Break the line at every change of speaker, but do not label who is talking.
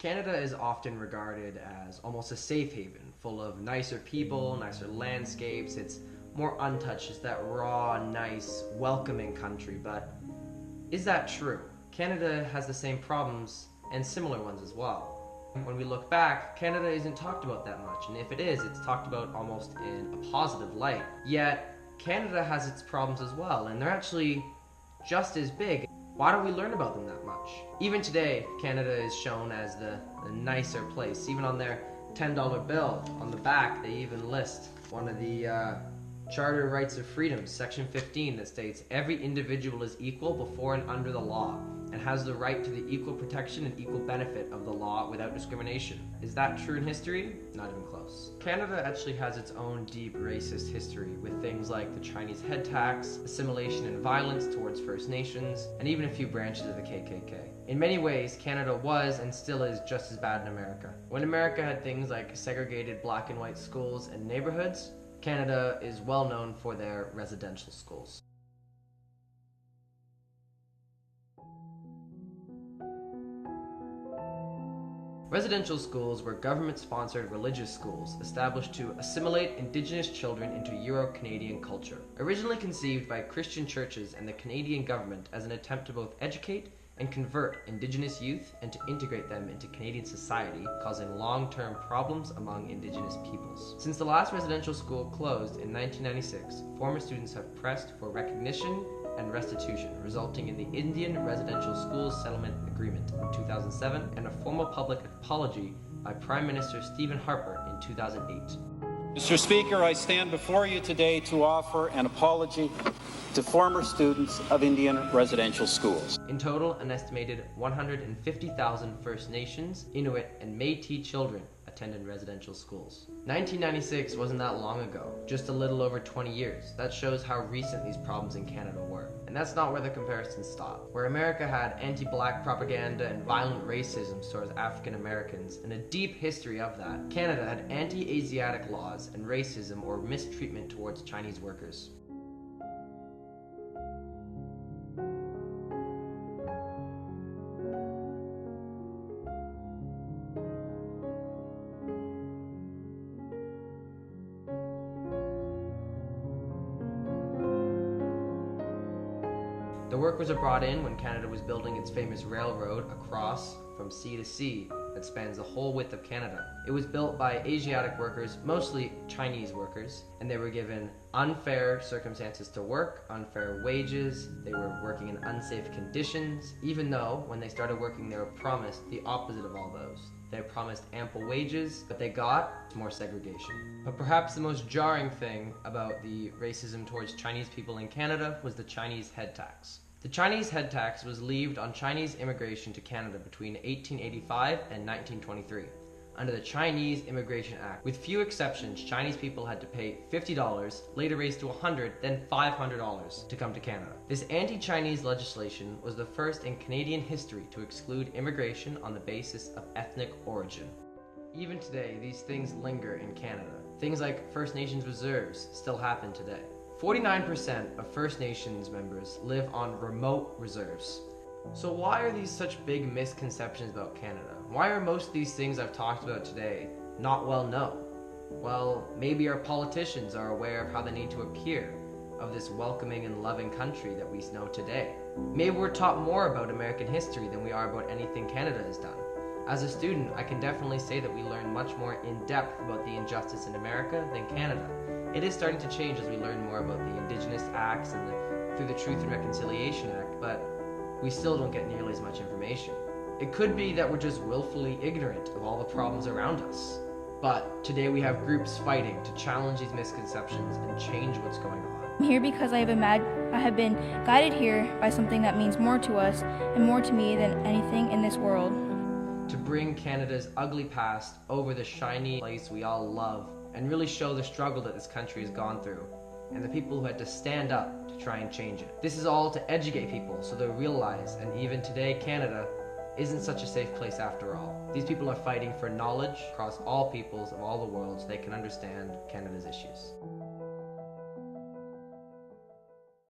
Canada is often regarded as almost a safe haven, full of nicer people, nicer landscapes. It's more untouched. It's that raw, nice, welcoming country. But is that true? Canada has the same problems and similar ones as well. When we look back, Canada isn't talked about that much, and if it is, it's talked about almost in a positive light. Yet, Canada has its problems as well, and they're actually just as big. Why don't we learn about them that much? Even today, Canada is shown as the nicer place. Even on their $10 bill, on the back, they even list one of the Charter Rights of Freedoms, Section 15, that states, "Every individual is equal before and under the law, and has the right to the equal protection and equal benefit of the law without discrimination." Is that true in history? Not even close. Canada actually has its own deep racist history, with things like the Chinese head tax, assimilation and violence towards First Nations, and even a few branches of the KKK. In many ways, Canada was and still is just as bad in America. When America had things like segregated black and white schools and neighborhoods, Canada is well known for their residential schools. Residential schools were government-sponsored religious schools established to assimilate Indigenous children into Euro-Canadian culture. Originally conceived by Christian churches and the Canadian government as an attempt to both educate and convert Indigenous youth and to integrate them into Canadian society, causing long-term problems among Indigenous peoples. Since the last residential school closed in 1996, former students have pressed for recognition and restitution, resulting in the Indian Residential Schools Settlement Agreement in 2007 and a formal public apology by Prime Minister Stephen Harper in 2008.
Mr. Speaker, I stand before you today to offer an apology to former students of Indian residential schools.
In total, an estimated 150,000 First Nations, Inuit, and Métis children attended residential schools. 1996 wasn't that long ago, just a little over 20 years. That shows how recent these problems in Canada were. And that's not where the comparisons stop. Where America had anti-black propaganda and violent racism towards African Americans and a deep history of that, Canada had anti-Asiatic laws and racism or mistreatment towards Chinese workers. The workers were brought in when Canada was building its famous railroad across from sea to sea that spans the whole width of Canada. It was built by Asiatic workers, mostly Chinese workers, and they were given unfair circumstances to work, unfair wages, they were working in unsafe conditions, even though when they started working they were promised the opposite of all those. They were promised ample wages, but they got more segregation. But perhaps the most jarring thing about the racism towards Chinese people in Canada was the Chinese head tax. The Chinese head tax was levied on Chinese immigration to Canada between 1885 and 1923 under the Chinese Immigration Act. With few exceptions, Chinese people had to pay $50, later raised to $100, then $500 to come to Canada. This anti-Chinese legislation was the first in Canadian history to exclude immigration on the basis of ethnic origin. Even today, these things linger in Canada. Things like First Nations reserves still happen today. 49% of First Nations members live on remote reserves. So why are these such big misconceptions about Canada? Why are most of these things I've talked about today not well known? Well, maybe our politicians are aware of how they need to appear of this welcoming and loving country that we know today. Maybe we're taught more about American history than we are about anything Canada has done. As a student, I can definitely say that we learn much more in depth about the injustice in America than Canada. It is starting to change as we learn more about the Indigenous Acts and through the Truth and Reconciliation Act, but we still don't get nearly as much information. It could be that we're just willfully ignorant of all the problems around us. But today we have groups fighting to challenge these misconceptions and change what's going on.
I'm here because I have been guided here by something that means more to us and more to me than anything in this world.
To bring Canada's ugly past over the shiny place we all love and really show the struggle that this country has gone through and the people who had to stand up to try and change it. This is all to educate people so they'll realize, and even today Canada isn't such a safe place after all. These people are fighting for knowledge across all peoples of all the world so they can understand Canada's issues.